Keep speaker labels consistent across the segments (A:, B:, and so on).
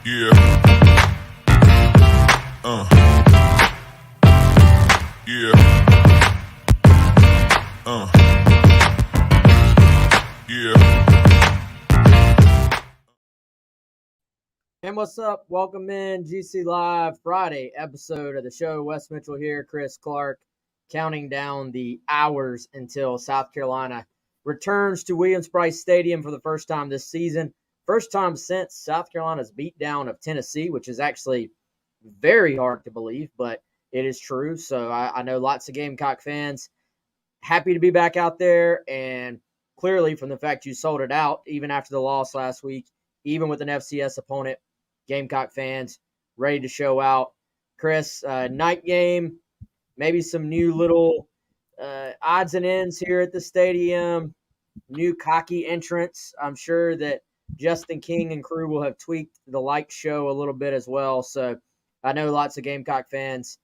A: Yeah. Yeah. Yeah.
B: And what's up? Welcome in GC Live Friday episode of the show. Wes Mitchell here, Chris Clark, counting down the hours until South Carolina returns to Williams-Brice Stadium for the first time this season. First time since South Carolina's beatdown of Tennessee, which is actually very hard to believe, but it is true. So I know lots of Gamecock fans happy to be back out there, and clearly from the fact you sold it out even after the loss last week, even with an FCS opponent, Gamecock fans ready to show out. Chris, night game, maybe some new little odds and ends here at the stadium, new cocky entrance. I'm sure that Justin King and crew will have tweaked the light show a little bit as well. So I know lots of Gamecock fans,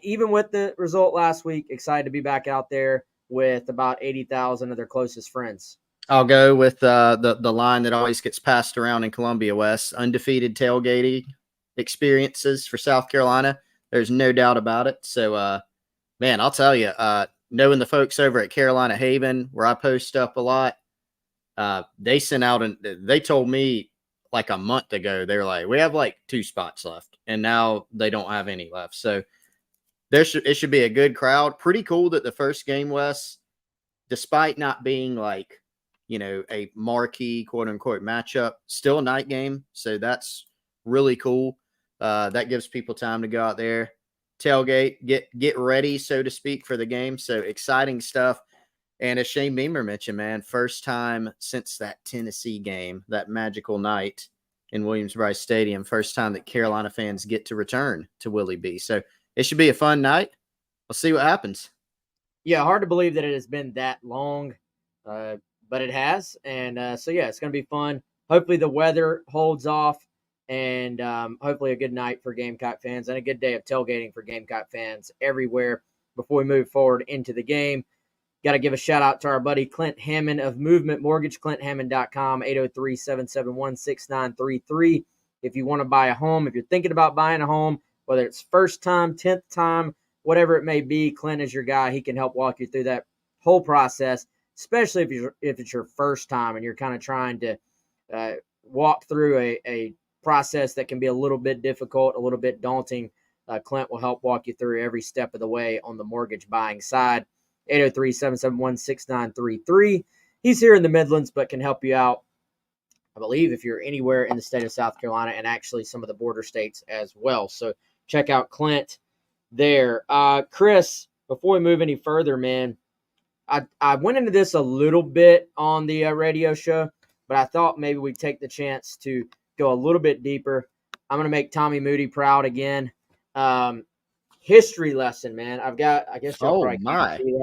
B: even with the result last week, excited to be back out there with about 80,000 of their closest friends.
C: I'll go with the line that always gets passed around in Columbia, West. Undefeated tailgating experiences for South Carolina. There's no doubt about it. So, man, I'll tell you, knowing the folks over at Carolina Haven, where I post up a lot, they sent out and they told me like a month ago, they were like, we have like 2 spots left, and now they don't have any left. So it should be a good crowd. Pretty cool that the first game, Wes, despite not being like, you know, a marquee quote unquote matchup, still a night game. So that's really cool. That gives people time to go out there, tailgate, get ready, so to speak, for the game. So exciting stuff. And as Shane Beamer mentioned, man, first time since that Tennessee game, that magical night in Williams-Brice Stadium, first time that Carolina fans get to return to Willie B. So it should be a fun night. We'll see what happens.
B: Yeah, hard to believe that it has been that long, but it has. And so, yeah, it's going to be fun. Hopefully the weather holds off, and hopefully a good night for Gamecock fans and a good day of tailgating for Gamecock fans everywhere before we move forward into the game. Got to give a shout out to our buddy Clint Hammond of Movement Mortgage, clint.hammond.com, 803-771-6933. If you want to buy a home, if you're thinking about buying a home, whether it's first time, 10th time, whatever it may be, Clint is your guy. He can help walk you through that whole process, especially if it's your first time and you're kind of trying to walk through a process that can be a little bit difficult, a little bit daunting. Clint will help walk you through every step of the way on the mortgage buying side. 803-771-6933. He's here in the Midlands, but can help you out, I believe, if you're anywhere in the state of South Carolina and actually some of the border states as well. So check out Clint there. Chris, before we move any further, man, I went into this a little bit on the radio show, but I thought maybe we'd take the chance to go a little bit deeper. I'm going to make Tommy Moody proud again. History lesson, man. I guess y'all probably can't see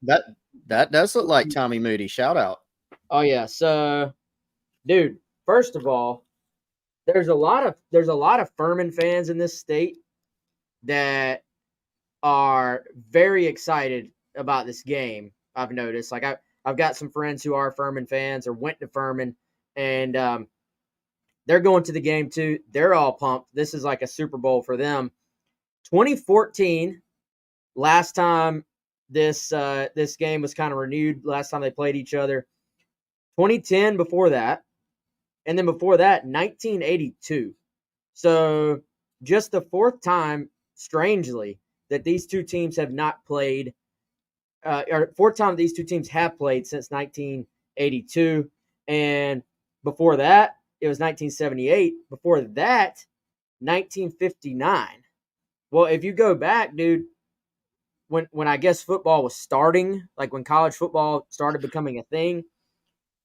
B: that.
C: That does look like Tommy Moody. Shout out.
B: Oh yeah. So, dude, first of all, there's a lot of Furman fans in this state that are very excited about this game. I've noticed. Like I've got some friends who are Furman fans or went to Furman, and they're going to the game too. They're all pumped. This is like a Super Bowl for them. 2014, last time this game was kind of renewed, last time they played each other. 2010 before that, and then before that, 1982. So just the 4th time, strangely, that these two teams have not played, or 4th time these two teams have played since 1982. And before that, it was 1978. Before that, 1959. Well, if you go back, dude, when I guess football was starting, like when college football started becoming a thing,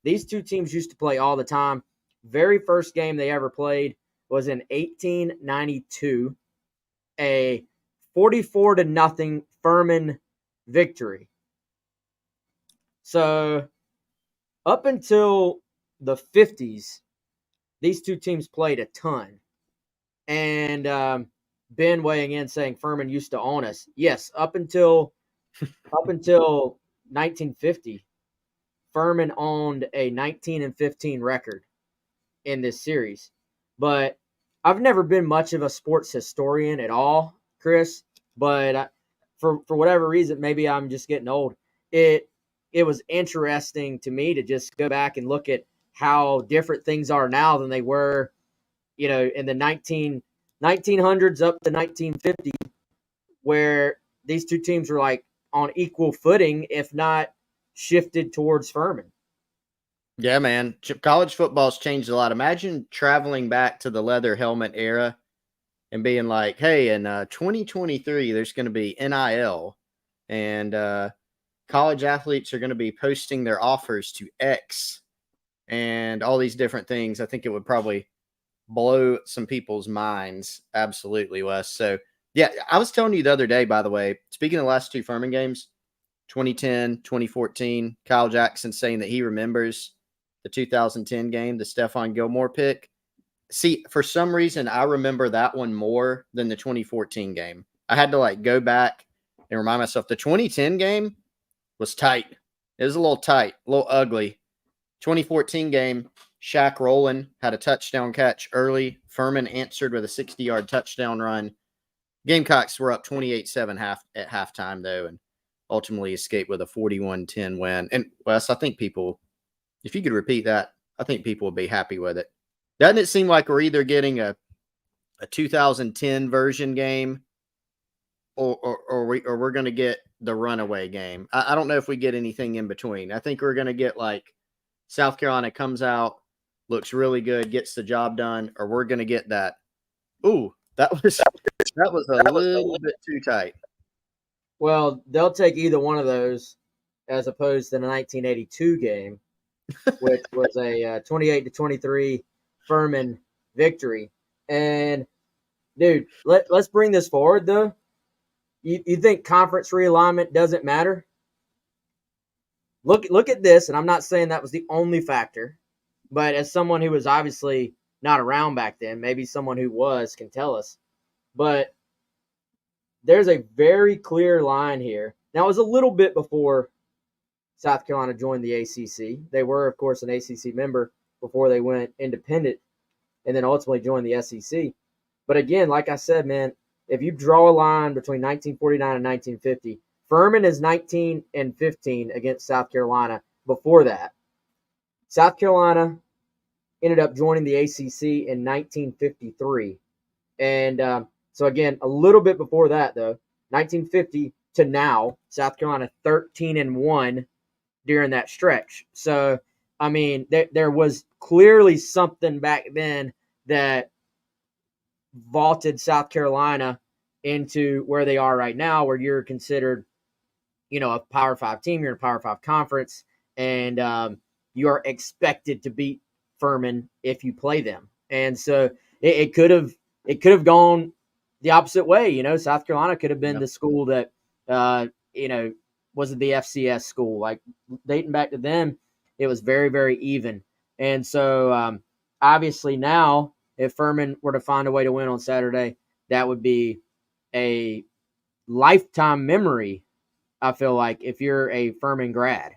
B: these two teams used to play all the time. Very first game they ever played was in 1892, a 44-0 Furman victory. So up until the 50s, these two teams played a ton. And Ben weighing in saying Furman used to own us. Yes, up until 1950, Furman owned a 19-15 record in this series. but I've never been much of a sports historian at all, Chris. But for whatever reason, maybe I'm just getting old. It was interesting to me to just go back and look at how different things are now than they were, in the 1900s up to 1950, where these two teams were like on equal footing, if not shifted towards Furman.
C: Yeah, man. College football's changed a lot. Imagine traveling back to the leather helmet era and being like, hey, in 2023, there's going to be NIL, and college athletes are going to be posting their offers to X and all these different things. I think it would probably blow some people's minds. Absolutely, Wes. So, yeah, I was telling you the other day, by the way, speaking of the last two Furman games, 2010, 2014, Kyle Jackson saying that he remembers the 2010 game, the Stephon Gilmore pick. See, for some reason, I remember that one more than the 2014 game. I had to go back and remind myself the 2010 game was tight. It was a little tight, a little ugly. 2014 game, Shaq Rowland had a touchdown catch early. Furman answered with a 60-yard touchdown run. Gamecocks were up 28-7 at halftime, though, and ultimately escaped with a 41-10 win. And, Wes, I think people, if you could repeat that, I think people would be happy with it. Doesn't it seem like we're either getting a 2010 version game or we're going to get the runaway game? I don't know if we get anything in between. I think we're going to get South Carolina comes out, looks really good, gets the job done, or we're going to get that. Ooh, that was a little bit too tight.
B: Well, they'll take either one of those as opposed to the 1982 game, which was a 28-23 Furman victory. And, dude, let's bring this forward, though. You think conference realignment doesn't matter? Look at this, and I'm not saying that was the only factor, but as someone who was obviously not around back then, maybe someone who was can tell us. But there's a very clear line here. Now, it was a little bit before South Carolina joined the ACC. They were, of course, an ACC member before they went independent and then ultimately joined the SEC. But again, like I said, man, if you draw a line between 1949 and 1950, Furman is 19-15 against South Carolina before that. South Carolina ended up joining the ACC in 1953. And so, again, a little bit before that, though, 1950 to now, South Carolina 13-1 during that stretch. So, I mean, there was clearly something back then that vaulted South Carolina into where they are right now, where you're considered, a Power 5 team, you're in a Power 5 conference, and you are expected to beat Furman if you play them. And so it could have gone the opposite way. South Carolina could have been the school that, wasn't the FCS school. Like, dating back to them, it was very, very even. And so, obviously now, if Furman were to find a way to win on Saturday, that would be a lifetime memory, I feel like, if you're a Furman grad.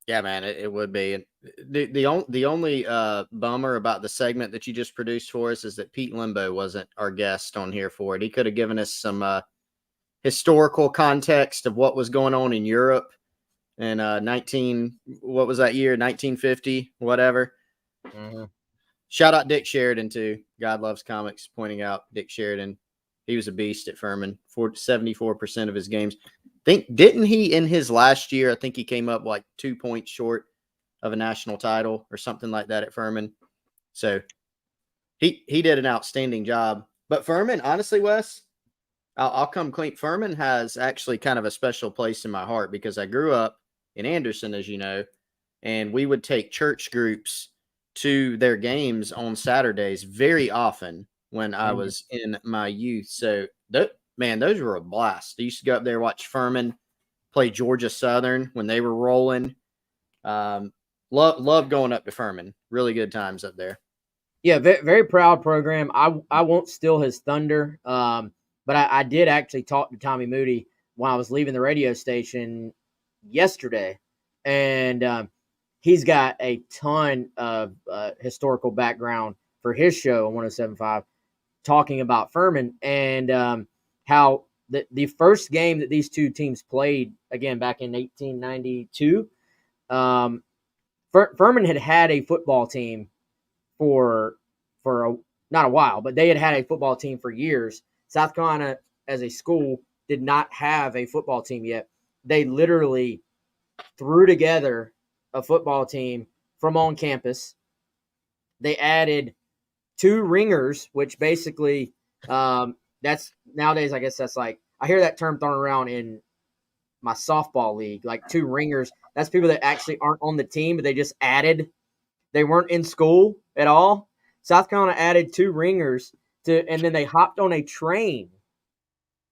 C: Yeah, man, it would be. And the only bummer about the segment that you just produced for us is that Pete Limbo wasn't our guest on here for it. He could have given us some historical context of what was going on in Europe in what was that year, 1950, whatever.
B: Mm-hmm.
C: Shout out Dick Sheridan too. God Loves Comics pointing out Dick Sheridan. He was a beast at Furman. 74% of his games. Didn't he in his last year? I think he came up 2 points short of a national title or something like that at Furman. So he did an outstanding job. But Furman, honestly, Wes, I'll come clean. Furman has actually kind of a special place in my heart because I grew up in Anderson, as you know, and we would take church groups to their games on Saturdays very often when I was in my youth. So, those were a blast. I used to go up there, watch Furman play Georgia Southern when they were rolling. Love going up to Furman. Really good times up there.
B: Yeah, very, very proud program. I won't steal his thunder, but I did actually talk to Tommy Moody when I was leaving the radio station yesterday, and he's got a ton of historical background for his show on 107.5 talking about Furman and how the first game that these two teams played, again, back in 1892, Furman had a football team for not a while, but they had a football team for years. South Carolina, as a school, did not have a football team yet. They literally threw together a football team from on campus. They added 2 ringers, which basically that's nowadays, I guess that's like, I hear that term thrown around in my softball league, like 2 ringers. That's people that actually aren't on the team, but they just added. They weren't in school at all. South Carolina added 2 ringers and then they hopped on a train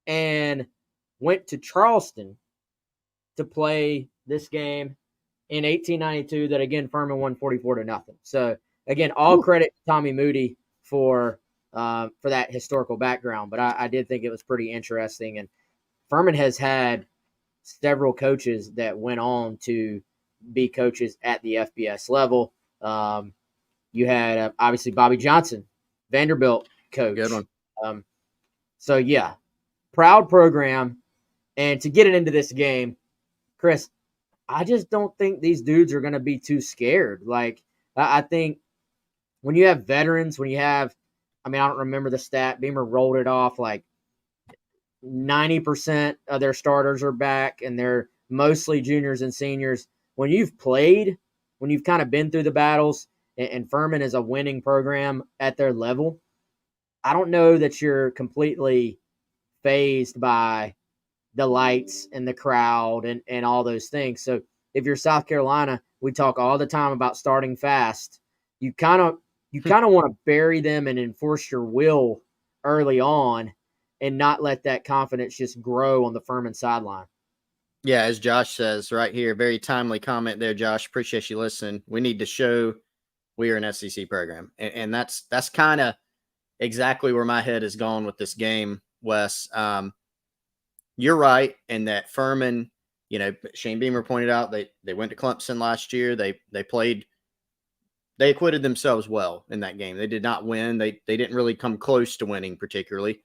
B: and went to Charleston to play this game in 1892 that, again, Furman won 44-0. So, again, all credit to Tommy Moody for that historical background. But I did think it was pretty interesting. And Furman has had several coaches that went on to be coaches at the FBS level. You had, obviously, Bobby Johnson, Vanderbilt coach.
C: Good one.
B: So, yeah, proud program. And to get it into this game, Chris, I just don't think these dudes are going to be too scared. Like, I think when you have veterans, when you have, I don't remember the stat, Beamer rolled it off, like 90% of their starters are back, and they're mostly juniors and seniors. When you've played, when you've kind of been through the battles, and Furman is a winning program at their level, I don't know that you're completely fazed by the lights and the crowd and all those things. So if you're South Carolina, we talk all the time about starting fast. You kind of want to bury them and enforce your will early on and not let that confidence just grow on the Furman sideline.
C: Yeah, as Josh says right here, very timely comment there, Josh. Appreciate you listening. We need to show we are an SEC program. And that's kind of exactly where my head is going with this game, Wes. You're right in that Furman, Shane Beamer pointed out they went to Clemson last year. They acquitted themselves well in that game. They did not win. They didn't really come close to winning particularly,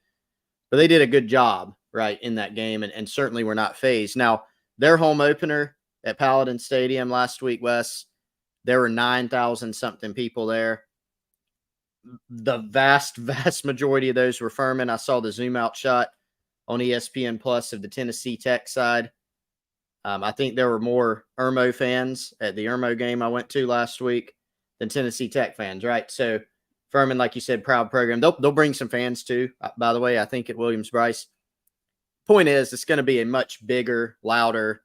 C: but they did a good job, right, in that game, and certainly were not fazed. Now, their home opener at Paladin Stadium last week, Wes, there were 9,000-something people there. The vast majority of those were Furman. I saw the zoom out shot on ESPN Plus of the Tennessee Tech side. I think there were more Irmo fans at the Irmo game I went to last week than Tennessee Tech fans, right? So Furman, like you said, proud program. They'll bring some fans too, by the way, I think at Williams-Brice. Point is, it's going to be a much bigger, louder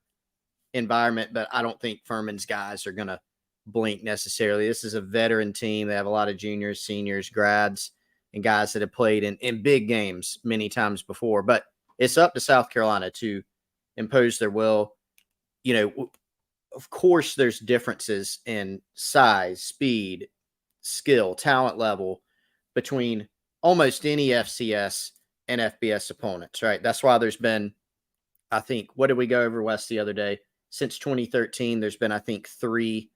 C: environment, but I don't think Furman's guys are going to blink necessarily. This is a veteran team. They have a lot of juniors, seniors, grads, and guys that have played in big games many times before. But it's up to South Carolina to impose their will. Of course, there's differences in size, speed, skill, talent level between almost any FCS and FBS opponents, right? That's why there's been, I think, what did we go over, West, the other day? Since 2013, there's been, I think, 3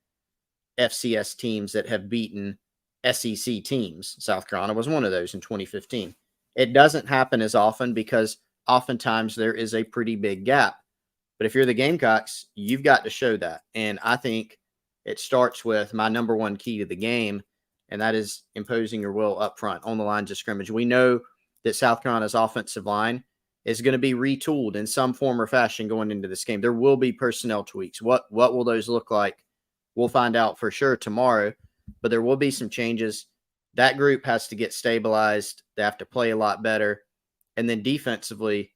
C: FCS teams that have beaten SEC teams. South Carolina was one of those in 2015. It doesn't happen as often because oftentimes there is a pretty big gap. But if you're the Gamecocks, you've got to show that. And I think it starts with my number one key to the game, and that is imposing your will up front on the lines of scrimmage. We know that South Carolina's offensive line is going to be retooled in some form or fashion going into this game. There will be personnel tweaks. What will those look like? We'll find out for sure tomorrow, but there will be some changes. That group has to get stabilized. They have to play a lot better. And then defensively,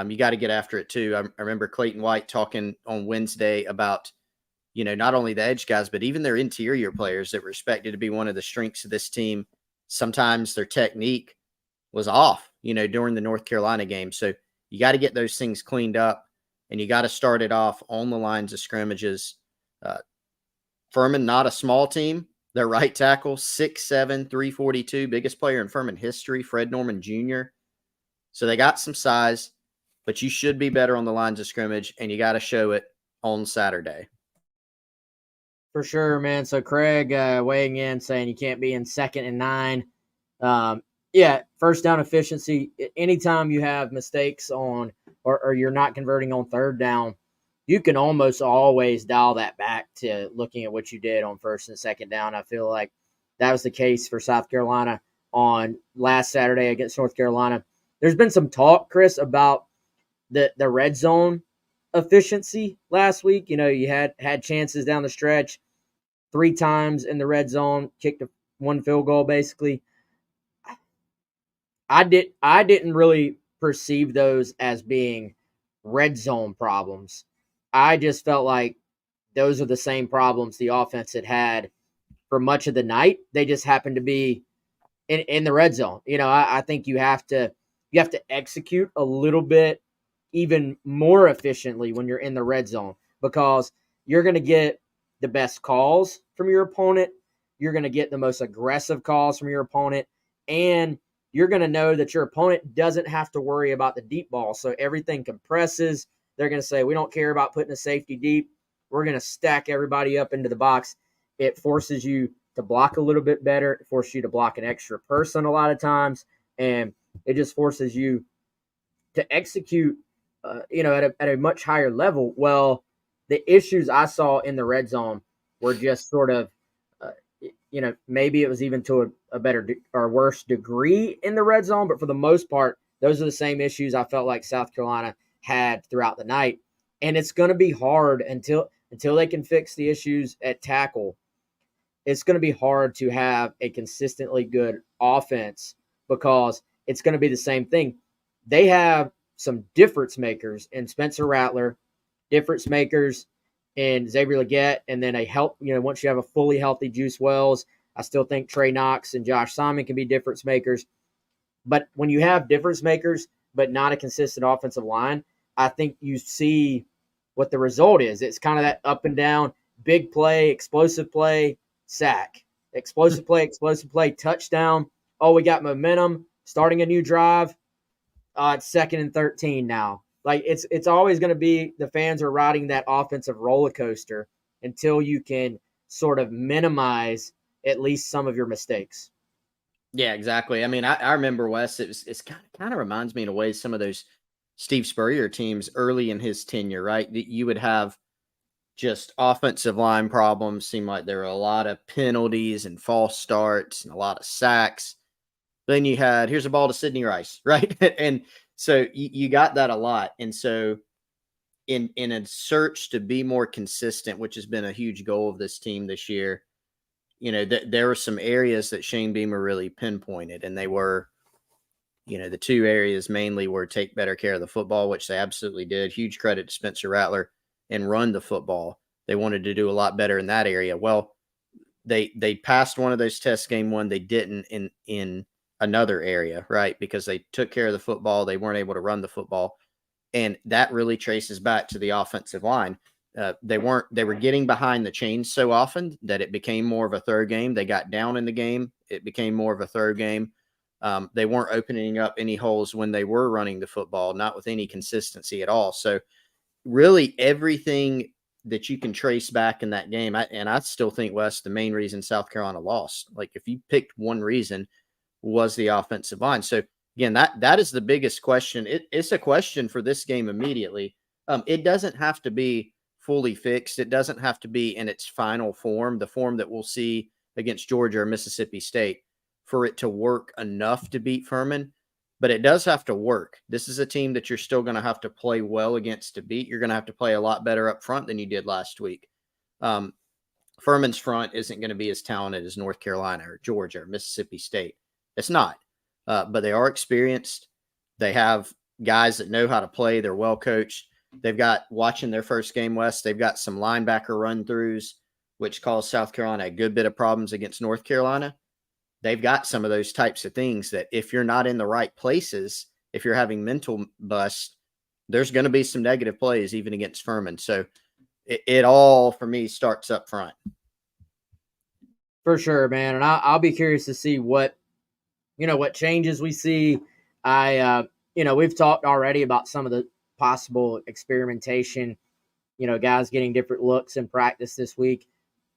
C: you got to get after it too. I remember Clayton White talking on Wednesday about, not only the edge guys, but even their interior players that were expected to be one of the strengths of this team. Sometimes their technique was off, during the North Carolina game. So you got to get those things cleaned up, and you got to start it off on the lines of scrimmages. Furman, not a small team. Their right tackle, 6'7", 342, biggest player in Furman history, Fred Norman Jr. So they got some size, but you should be better on the lines of scrimmage, and you got to show it on Saturday.
B: For sure, man. So Craig weighing in saying you can't be in 2nd and 9. Yeah, first down efficiency. Anytime you have mistakes on or you're not converting on 3rd down, you can almost always dial that back to looking at what you did on 1st and 2nd down. I feel like that was the case for South Carolina on last Saturday against North Carolina. There's been some talk, Chris, about the red zone efficiency last week. You know, you had chances down the stretch 3 times in the red zone, kicked one field goal basically. I didn't really perceive those as being red zone problems. I just felt like those are the same problems the offense had for much of the night. They just happened to be in the red zone. You know, I think you have to execute a little bit even more efficiently when you're in the red zone because you're going to get the best calls from your opponent. You're going to get the most aggressive calls from your opponent, and you're going to know that your opponent doesn't have to worry about the deep ball. So everything compresses. They're going to say, we don't care about putting a safety deep. We're going to stack everybody up into the box. It forces you to block a little bit better. It forces you to block an extra person a lot of times. And it just forces you to execute, at a much higher level. Well, the issues I saw in the red zone were just sort of, maybe it was even to a better or worse degree in the red zone. But for the most part, those are the same issues I felt like South Carolina had throughout the night. And it's going to be hard until they can fix the issues at tackle. It's going to be hard to have a consistently good offense because it's going to be the same thing. They have some difference makers in Spencer Rattler, difference makers in Xavier Leggett, and then once you have a fully healthy Juice Wells, I still think Trey Knox and Josh Simon can be difference makers. But when you have difference makers but not a consistent offensive line, I think you see what the result is. It's kind of that up and down, big play, explosive play, sack, explosive play, touchdown. Oh, we got momentum, starting a new drive. It's 2nd and 13 now. Like it's always going to be the fans are riding that offensive roller coaster until you can sort of minimize at least some of your mistakes.
C: Yeah, exactly. I mean, I remember Wes. It's kind of reminds me in a way some of those Steve Spurrier teams early in his tenure, right? You would have just offensive line problems. Seemed like there were a lot of penalties and false starts and a lot of sacks. Then you had here's a ball to Sidney Rice, right? And so you got that a lot. And so in a search to be more consistent, which has been a huge goal of this team this year, there were some areas that Shane Beamer really pinpointed, and they were, the 2 areas mainly were take better care of the football, which they absolutely did. Huge credit to Spencer Rattler, and run the football. They wanted to do a lot better in that area. Well, they passed one of those tests game 1. They didn't in another area, right? Because they took care of the football. They weren't able to run the football. And that really traces back to the offensive line. They were getting behind the chains so often that it became more of a third game. They got down in the game. It became more of a third game. They weren't opening up any holes when they were running the football, not with any consistency at all. So really everything that you can trace back in that game. I still think, Wes, the main reason South Carolina lost, like if you picked one reason, was the offensive line. So again, that is the biggest question. It's a question for this game immediately. It doesn't have to be fully fixed. It doesn't have to be in its final form, the form that we'll see against Georgia or Mississippi State, for it to work enough to beat Furman. But it does have to work. This is a team that you're still going to have to play well against to beat. You're going to have to play a lot better up front than you did last week. Furman's front isn't going to be as talented as North Carolina or Georgia or Mississippi State. It's not. But they are experienced. They have guys that know how to play. They're well coached. They've got, watching their first game, West, they've got some linebacker run-throughs, which caused South Carolina a good bit of problems against North Carolina. They've got some of those types of things that if you're not in the right places, if you're having mental bust, there's going to be some negative plays even against Furman. So it all, for me, starts up front.
B: For sure, man. And I'll be curious to see what changes we see. We've talked already about some of the possible experimentation, guys getting different looks in practice this week.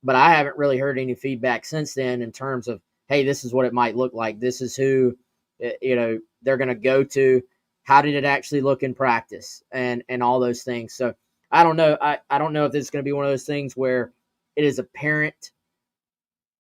B: but I haven't really heard any feedback since then in terms of, hey, this is what it might look like. This is who, they're going to go to. How did it actually look in practice and all those things? So I don't know. I don't know if this is going to be one of those things where it is apparent,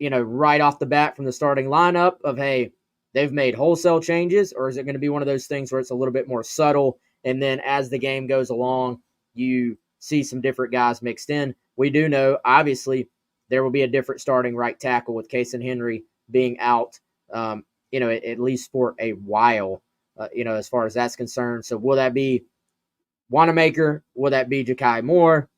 B: right off the bat from the starting lineup of, hey, they've made wholesale changes, or is it going to be one of those things where it's a little bit more subtle, and then as the game goes along, you see some different guys mixed in? We do know, obviously, there will be a different starting right tackle with Case and Henry being out, at least for a while, as far as that's concerned. So will that be Wanamaker? Will that be Ja'Kai Moore?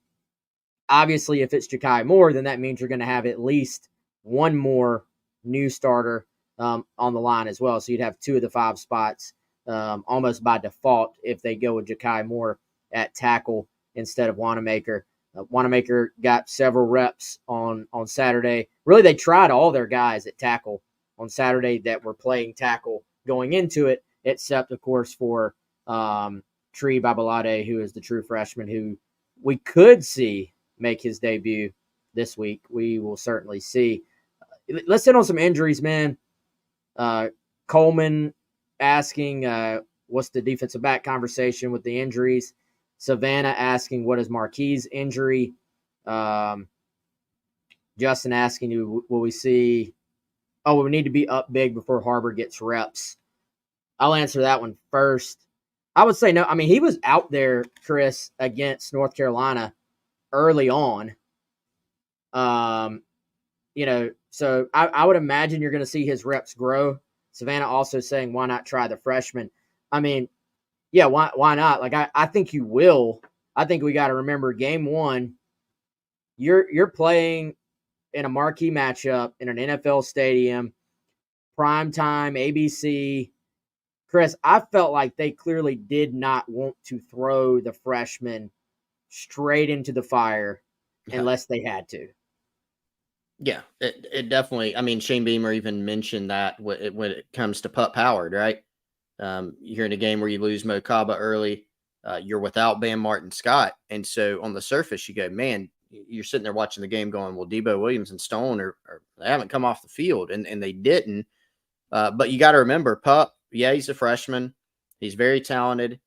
B: Obviously, if it's Ja'Kai Moore, then that means you're going to have at least one more new starter on the line as well. So you'd have 2 of the 5 spots almost by default if they go with Ja'Kai Moore at tackle instead of Wanamaker. Wanamaker got several reps on Saturday. Really, they tried all their guys at tackle on Saturday that were playing tackle going into it, except, of course, for Tree Babalade, who is the true freshman who we could see make his debut this week. We will certainly see. Let's hit on some injuries, man. Coleman asking what's the defensive back conversation with the injuries. Savannah asking what is Marquis' injury. Justin asking, will we see? Oh, we need to be up big before Harbor gets reps. I'll answer that one first. I would say no. I mean, he was out there, Chris, against North Carolina early on. So I would imagine you're going to see his reps grow. Savannah also saying, why not try the freshman? I mean, yeah, why not? Like, I think you will. I think we got to remember game 1, you're playing in a marquee matchup in an NFL stadium, primetime, ABC. Chris, I felt like they clearly did not want to throw the freshman straight into the fire unless they had to.
C: Yeah, it definitely. I mean, Shane Beamer even mentioned that when it comes to Pup Howard, right? You're in a game where you lose Mo Kaba early. You're without Bam Martin Scott. And so on the surface, you go, man, you're sitting there watching the game going, well, Debo Williams and Stone they haven't come off the field, and they didn't. But you got to remember, Pup, yeah, he's a freshman. He's very talented.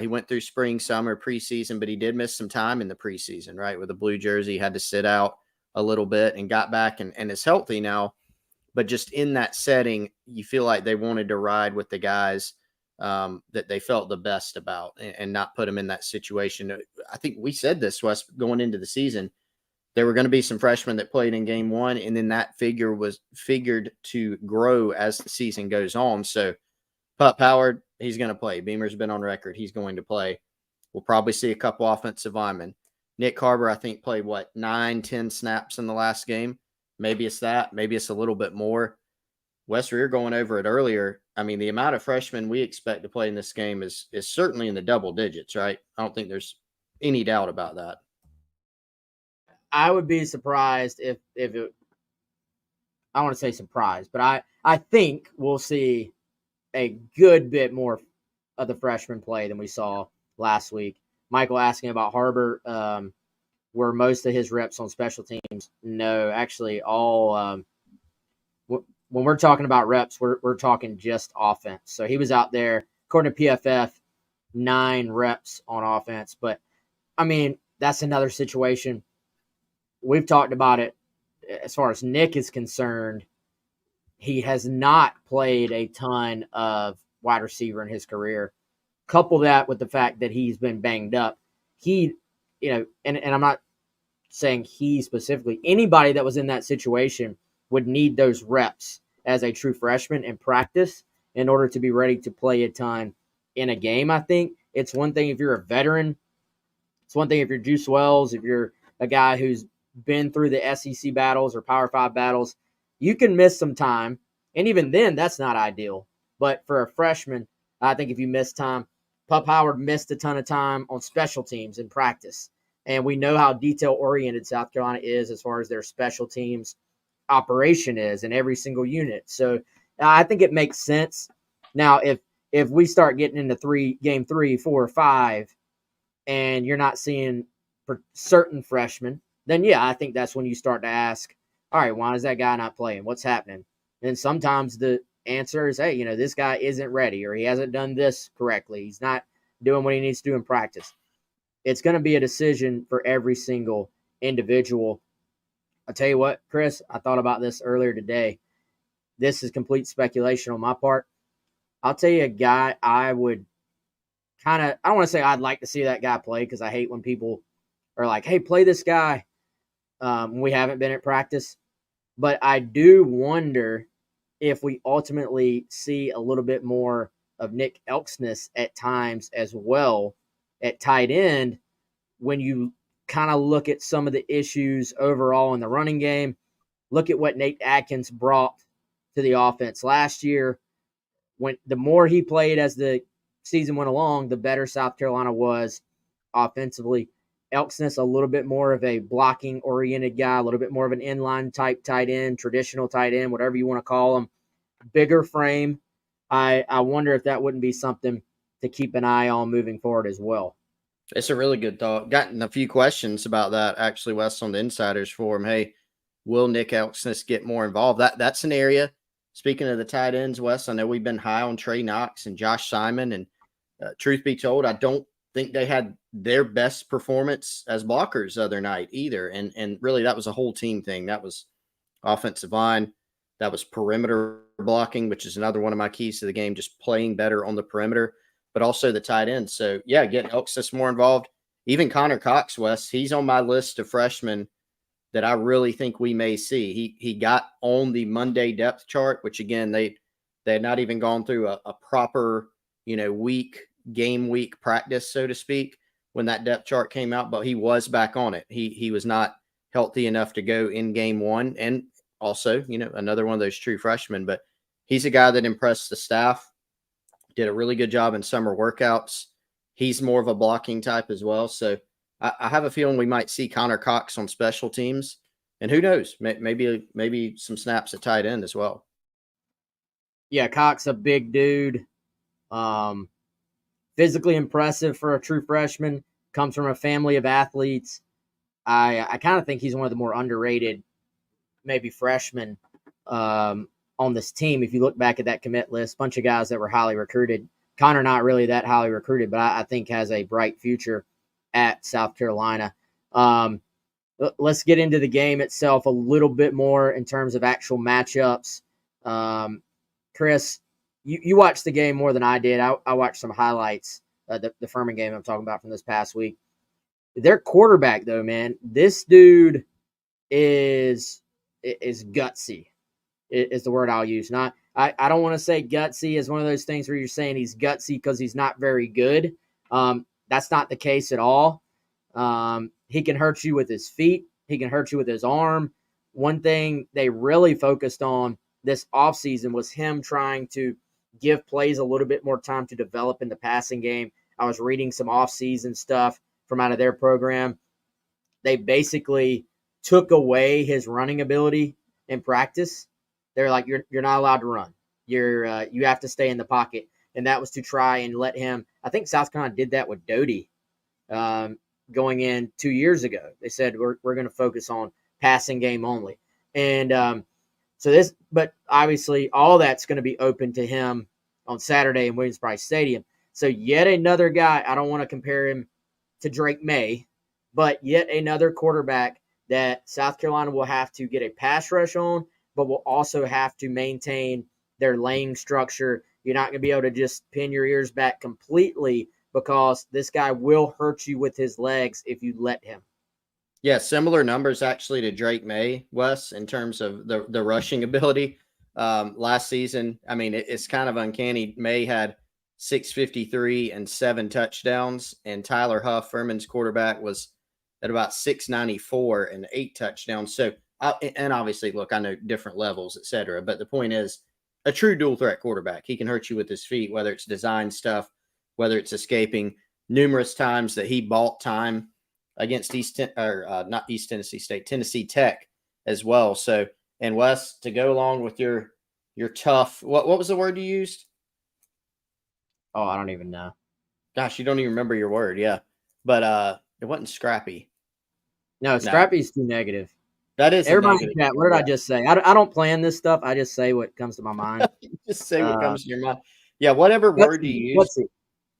C: He went through spring, summer, preseason, but he did miss some time in the preseason, right? With the blue jersey, he had to sit out a little bit and got back and is healthy now. But just in that setting, you feel like they wanted to ride with the guys that they felt the best about and not put them in that situation. I think we said this, Wes, going into the season. There were going to be some freshmen that played in game 1, and then that figure was figured to grow as the season goes on. So Pup Howard, he's going to play. Beamer's been on record. He's going to play. We'll probably see a couple offensive linemen. Nick Harbor, I think, played, 9-10 snaps in the last game. Maybe it's that. Maybe it's a little bit more. Wes Rear going over it earlier. I mean, the amount of freshmen we expect to play in this game is certainly in the double digits, right? I don't think there's any doubt about that.
B: I would be surprised if it – I want to say surprised, but I think we'll see a good bit more of the freshman play than we saw last week. Michael asking about Harbor, were most of his reps on special teams? No, actually, all when we're talking about reps, we're talking just offense. So he was out there, according to PFF, 9 reps on offense. But, I mean, that's another situation. We've talked about it as far as Nick is concerned. He has not played a ton of wide receiver in his career. Couple that with the fact that he's been banged up. He, and I'm not saying he specifically, anybody that was in that situation would need those reps as a true freshman in practice in order to be ready to play a ton in a game. I think it's one thing if you're a veteran. It's one thing if you're Juice Wells, if you're a guy who's been through the SEC battles or Power 5 battles, you can miss some time. And even then, that's not ideal. But for a freshman, I think if you miss time, Pup Howard missed a ton of time on special teams in practice. And we know how detail-oriented South Carolina is as far as their special teams operation is in every single unit. So I think it makes sense. Now, if we start getting into game 3, 4, 5, and you're not seeing for certain freshmen, then yeah, I think that's when you start to ask, all right, why is that guy not playing? What's happening? And sometimes the answer is, hey, this guy isn't ready, or he hasn't done this correctly. He's not doing what he needs to do in practice. It's going to be a decision for every single individual. I'll tell you what, Chris, I thought about this earlier today. This is complete speculation on my part. I'll tell you a guy I would I don't want to say I'd like to see that guy play, because I hate when people are like, hey, play this guy. We haven't been at practice. But I do wonder if we ultimately see a little bit more of Nick Elksness at times as well at tight end, when you kind of look at some of the issues overall in the running game. Look at what Nate Atkins brought to the offense last year. When the more he played as the season went along, the better South Carolina was offensively. Elksness, a little bit more of a blocking oriented guy, a little bit more of an inline type tight end, traditional tight end, whatever you want to call him. Bigger frame. I wonder if that wouldn't be something to keep an eye on moving forward as well.
C: It's a really good thought. Gotten a few questions about that, actually, Wes, on the Insiders Forum. Hey, will Nick Elksness get more involved? That's an area. Speaking of the tight ends, Wes, I know we've been high on Trey Knox and Josh Simon, and truth be told, I don't think they had their best performance as blockers the other night either. And really, that was a whole team thing. That was offensive line. That was perimeter blocking, which is another one of my keys to the game, just playing better on the perimeter, but also the tight end. So, yeah, getting Elksness more involved. Even Connor Cox, Wes, he's on my list of freshmen that I really think we may see. He got on the Monday depth chart, which, again, they had not even gone through a proper, game week practice, so to speak, when that depth chart came out, but he was back on it. He was not healthy enough to go in game one, and also, another one of those true freshmen, but he's a guy that impressed the staff, did a really good job in summer workouts. He's more of a blocking type as well. So I have a feeling we might see Connor Cox on special teams, and who knows, maybe some snaps at tight end as well.
B: Yeah, Cox, a big dude. Physically impressive for a true freshman, comes from a family of athletes. I kind of think he's one of the more underrated, maybe freshmen on this team. If you look back at that commit list, bunch of guys that were highly recruited. Connor not really that highly recruited, but I think has a bright future at South Carolina. Let's get into the game itself a little bit more in terms of actual matchups. Chris, you watched the game more than I did. I watched some highlights, the Furman game I'm talking about from this past week. Their quarterback, though, man, this dude is gutsy, is the word I'll use. I don't want to say gutsy as one of those things where you're saying he's gutsy because he's not very good. That's not the case at all. He can hurt you with his feet. He can hurt you with his arm. One thing they really focused on this offseason was him trying to give plays a little bit more time to develop in the passing game. I was reading some offseason stuff from out of their program. They basically took away his running ability in practice. They're like, you're not allowed to run. You have to stay in the pocket. And that was to try and let him. I think South Carolina did that with Doty going in 2 years ago. They said, we're going to focus on passing game only. And but obviously all that's going to be open to him on Saturday in Williams-Brice Stadium. So yet another guy, I don't want to compare him to Drake May, but yet another quarterback that South Carolina will have to get a pass rush on, but will also have to maintain their lane structure. You're not going to be able to just pin your ears back completely, because this guy will hurt you with his legs if you let him.
C: Yeah, similar numbers actually to Drake May, Wes, in terms of the rushing ability. Last season, I mean, it's kind of uncanny. May had 653 and 7 touchdowns, and Tyler Huff, Furman's quarterback, was at about 694 and 8 touchdowns. So, and obviously, look, I know different levels, et cetera, but the point is, a true dual threat quarterback. He can hurt you with his feet, whether it's design stuff, whether it's escaping. Numerous times that he bought time against not East Tennessee State, Tennessee Tech as well. So, and Wes, to go along with your tough, what was the word you used?
B: Oh, I don't even know.
C: Gosh, you don't even remember your word. Yeah. But it wasn't scrappy.
B: No, Scrappy's too negative.
C: That is
B: Everybody
C: a
B: in
C: negative.
B: chat, what did I just say? I don't plan this stuff. I just say what comes to my mind.
C: Just say what comes to your mind. Yeah, whatever word you use.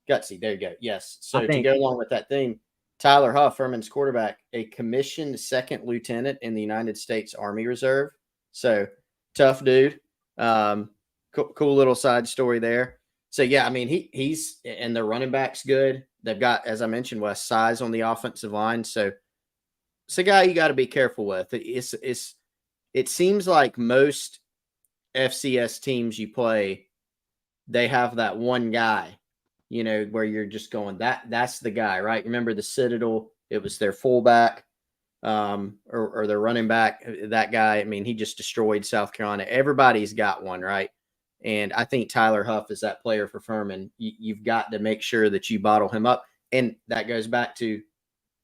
C: Gutsy. There you go. Yes. So to go along with that theme, Tyler Huff, Furman's quarterback, a commissioned second lieutenant in the United States Army Reserve. So tough dude. Cool little side story there. So yeah, I mean he's and their running back's good. They've got, as I mentioned, Wes, size on the offensive line. So it's a guy you got to be careful with. It seems like most FCS teams you play, they have that one guy, where you're just going, that's the guy, right? Remember the Citadel, it was their fullback, or their running back, that guy. I mean, he just destroyed South Carolina. Everybody's got one, right? And I think Tyler Huff is that player for Furman. You've got to make sure that you bottle him up. And that goes back to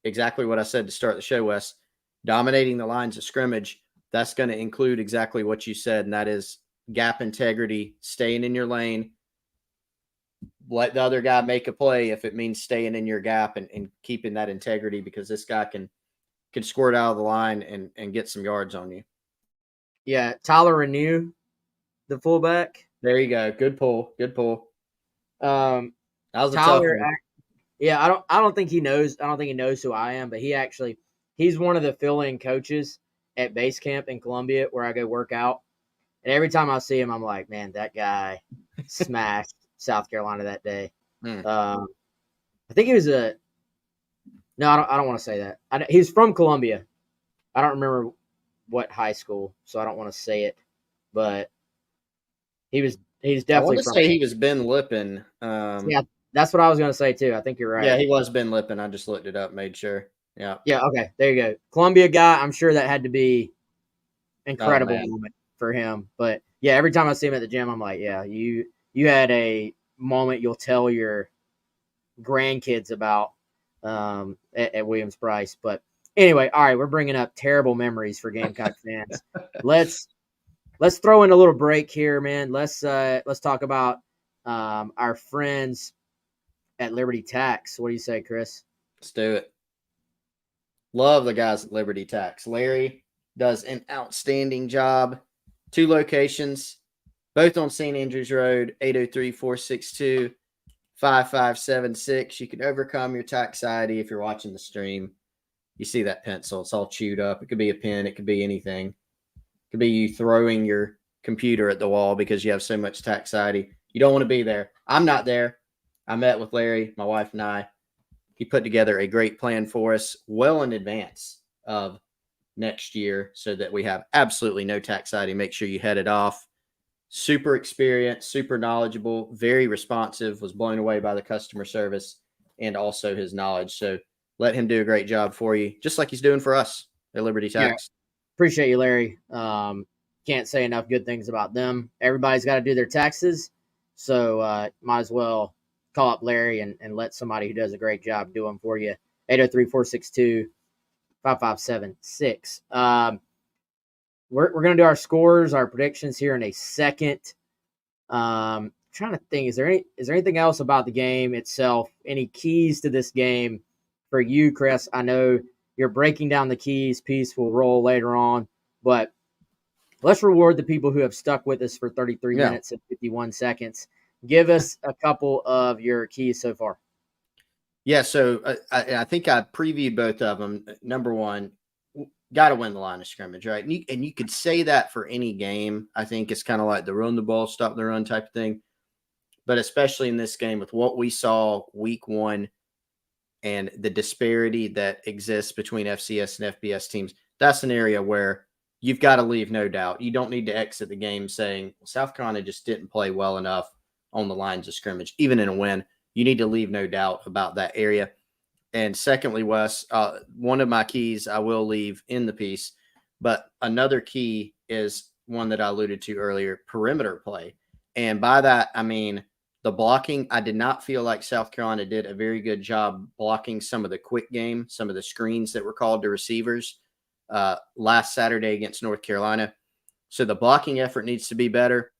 C: exactly what I said to start the show, Wes. Dominating the lines of scrimmage, that's going to include exactly what you said, and that is gap integrity, staying in your lane. Let the other guy make a play if it means staying in your gap and keeping that integrity, because this guy can squirt out of the line and get some yards on you.
B: Yeah, Tyler Renew, the fullback.
C: There you go. Good pull. That was
B: Tyler,
C: a tough one.
B: Yeah, I don't think he knows. I don't think he knows who I am, but he's one of the fill-in coaches at base camp in Columbia where I go work out. And every time I see him, I'm like, man, that guy smashed South Carolina that day. I think he was no, I don't want to say that. He's from Columbia. I don't remember what high school, so I don't want to say it, but he's definitely. I
C: want to say he was Ben Lippin.
B: Yeah, that's what I was going to say too. I think you're right.
C: Yeah, he was Ben Lippin. I just looked it up, made sure. Yeah.
B: Yeah. Okay. There you go. Columbia guy. I'm sure that had to be incredible moment for him. But yeah, every time I see him at the gym, I'm like, yeah, you had a moment you'll tell your grandkids about at Williams-Brice. But anyway, all right, we're bringing up terrible memories for Gamecock fans. Let's throw in a little break here, man. Let's talk about our friends at Liberty Tax. What do you say, Chris?
C: Let's do it. Love the guys at Liberty Tax. Larry does an outstanding job. 2 locations, both on St. Andrews Road, 803-462-5576. You can overcome your taxiety if you're watching the stream. You see that pencil. It's all chewed up. It could be a pen. It could be anything. It could be you throwing your computer at the wall because you have so much taxiety. You don't want to be there. I'm not there. I met with Larry, my wife and I. He put together a great plan for us well in advance of next year so that we have absolutely no taxiety. Make sure you head it off. Super experienced, super knowledgeable, very responsive, was blown away by the customer service and also his knowledge. So let him do a great job for you, just like he's doing for us at Liberty Tax.
B: Yeah. Appreciate you, Larry. Can't say enough good things about them. Everybody's got to do their taxes, so might as well call up Larry and let somebody who does a great job do them for you. 803-462-5576. We're going to do our scores, our predictions here in a second. Trying to think, is there anything else about the game itself? Any keys to this game for you, Chris? I know you're breaking down the keys. Piece will roll later on, but let's reward the people who have stuck with us for 33 minutes and 51 seconds. Give us a couple of your keys so far.
C: Yeah, so I think I previewed both of them. Number one, got to win the line of scrimmage, right? And you could say that for any game. I think it's kind of like the run the ball, stop the run type of thing. But especially in this game with what we saw week 1 and the disparity that exists between FCS and FBS teams, that's an area where you've got to leave no doubt. You don't need to exit the game saying, well, South Carolina just didn't play well enough on the lines of scrimmage. Even in a win, you need to leave no doubt about that area. And secondly, Wes, one of my keys I will leave in the piece, but another key is one that I alluded to earlier, perimeter play. And by that, I mean the blocking. I did not feel like South Carolina did a very good job blocking some of the quick game, some of the screens that were called to receivers last Saturday against North Carolina. So the blocking effort needs to be better.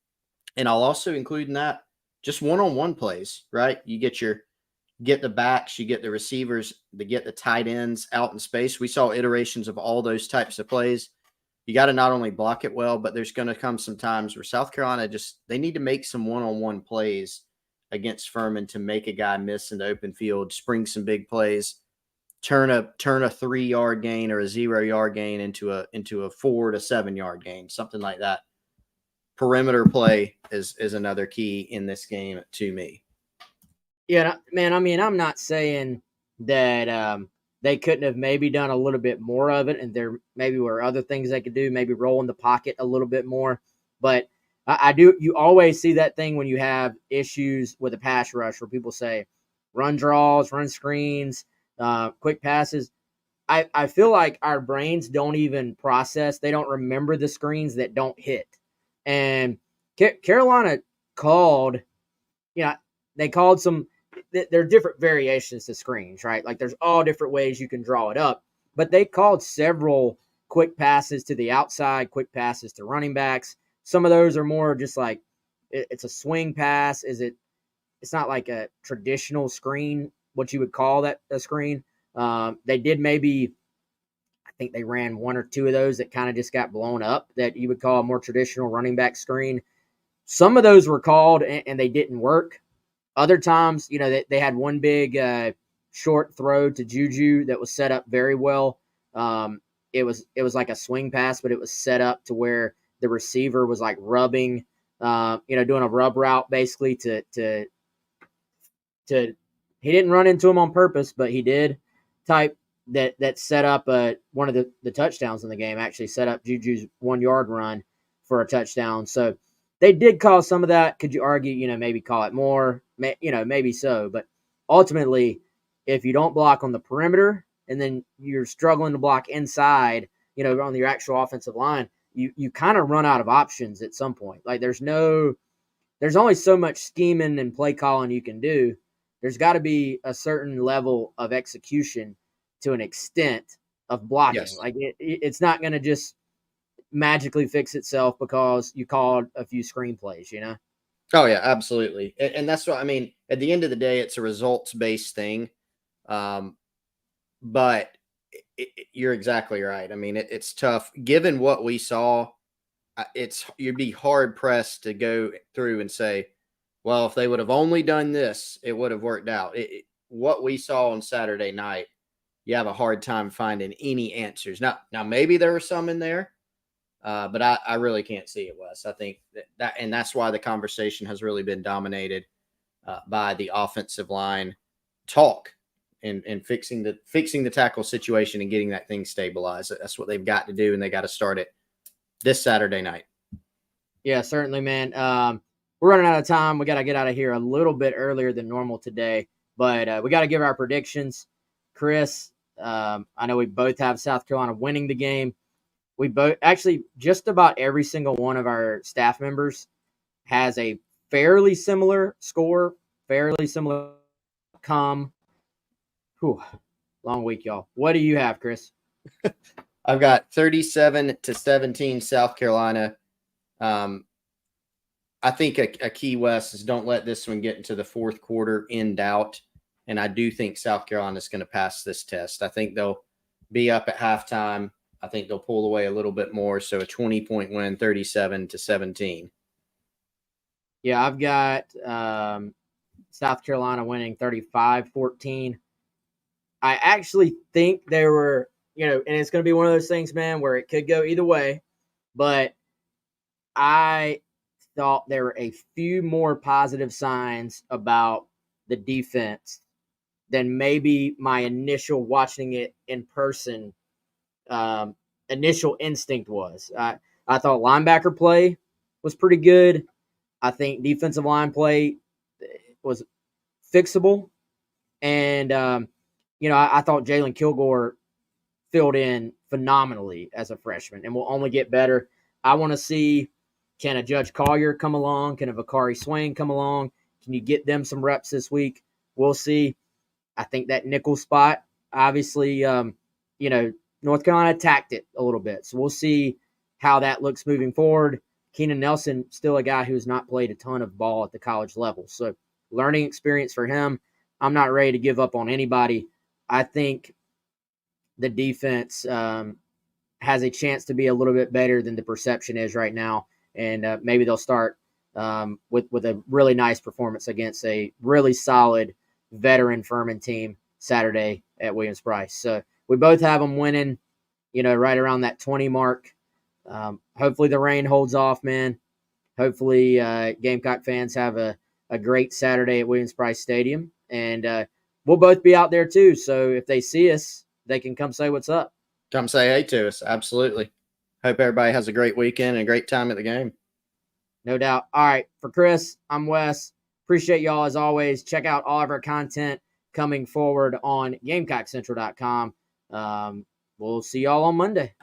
C: And I'll also include in that just one-on-one plays, right? You get your get the backs, you get the receivers, to get the tight ends out in space. We saw iterations of all those types of plays. You got to not only block it well, but there's going to come some times where South Carolina they need to make some one-on-one plays against Furman to make a guy miss in the open field, spring some big plays, turn a 3-yard gain or a 0-yard gain into a 4 to 7-yard gain, something like that. Perimeter play is another key in this game to me.
B: Yeah, man, I mean, I'm not saying that they couldn't have maybe done a little bit more of it, and there maybe were other things they could do, maybe roll in the pocket a little bit more. But I do. You always see that thing when you have issues with a pass rush where people say run draws, run screens, quick passes. I feel like our brains don't even process. They don't remember the screens that don't hit. And Carolina called, they called some. There are different variations to screens, right? Like there's all different ways you can draw it up, but they called several quick passes to the outside, quick passes to running backs. Some of those are more just like it's a swing pass. It's not like a traditional screen, what you would call that a screen. They did maybe, I think they ran one or two of those that kind of just got blown up that you would call a more traditional running back screen. Some of those were called and they didn't work. Other times, they had one big short throw to Juju that was set up very well. It was like a swing pass, but it was set up to where the receiver was like rubbing, doing a rub route basically to he didn't run into him on purpose, but he did type that set up one of the touchdowns in the game, actually set up Juju's 1-yard run for a touchdown. So they did call some of that. Could you argue, maybe call it more, maybe so. But ultimately, if you don't block on the perimeter and then you're struggling to block inside, on your actual offensive line, you kind of run out of options at some point. Like there's only so much scheming and play calling you can do. There's got to be a certain level of execution to an extent of blocking.
C: Yes.
B: Like it's not going to just magically fix itself because you called a few screenplays,
C: Oh yeah, absolutely. And that's what I mean. At the end of the day, it's a results-based thing. But you're exactly right. I mean, it's tough given what we saw. You'd be hard pressed to go through and say, well, if they would have only done this, it would have worked out. What we saw on Saturday night, you have a hard time finding any answers. Now maybe there were some in there. But I really can't see it, Wes. I think and that's why the conversation has really been dominated by the offensive line talk and fixing the tackle situation and getting that thing stabilized. That's what they've got to do, and they got to start it this Saturday night.
B: Yeah, certainly, man. We're running out of time. We got to get out of here a little bit earlier than normal today, but we got to give our predictions. Chris, I know we both have South Carolina winning the game. We both actually just about every single one of our staff members has a fairly similar score, fairly similar outcome. Long week, y'all. What do you have, Chris?
C: I've got 37-17 South Carolina. I think a key, West, is don't let this one get into the fourth quarter in doubt. And I do think South Carolina is going to pass this test. I think they'll be up at halftime. I think they'll pull away a little bit more. So a 20-point win, 37-17.
B: Yeah, I've got South Carolina winning 35-14. I actually think they were, and it's going to be one of those things, man, where it could go either way. But I thought there were a few more positive signs about the defense than maybe my initial watching it in person initial instinct was. I thought linebacker play was pretty good. I think defensive line play was fixable. And, I thought Jalen Kilgore filled in phenomenally as a freshman and will only get better. I want to see, can a Judge Collier come along? Can a Vakari Swain come along? Can you get them some reps this week? We'll see. I think that nickel spot, obviously, North Carolina attacked it a little bit. So we'll see how that looks moving forward. Keenan Nelson, still a guy who's not played a ton of ball at the college level. So learning experience for him. I'm not ready to give up on anybody. I think the defense has a chance to be a little bit better than the perception is right now, and maybe they'll start with a really nice performance against a really solid veteran Furman team Saturday at Williams-Brice. So we both have them winning, right around that 20 mark. Hopefully the rain holds off, man. Hopefully Gamecock fans have a great Saturday at Williams-Brice Stadium, and we'll both be out there too. So if they see us, they can come say what's up.
C: Come say hey to us. Absolutely. Hope everybody has a great weekend and a great time at the game.
B: No doubt. All right. For Chris, I'm Wes. Appreciate y'all as always. Check out all of our content coming forward on GamecockCentral.com. We'll see y'all on Monday.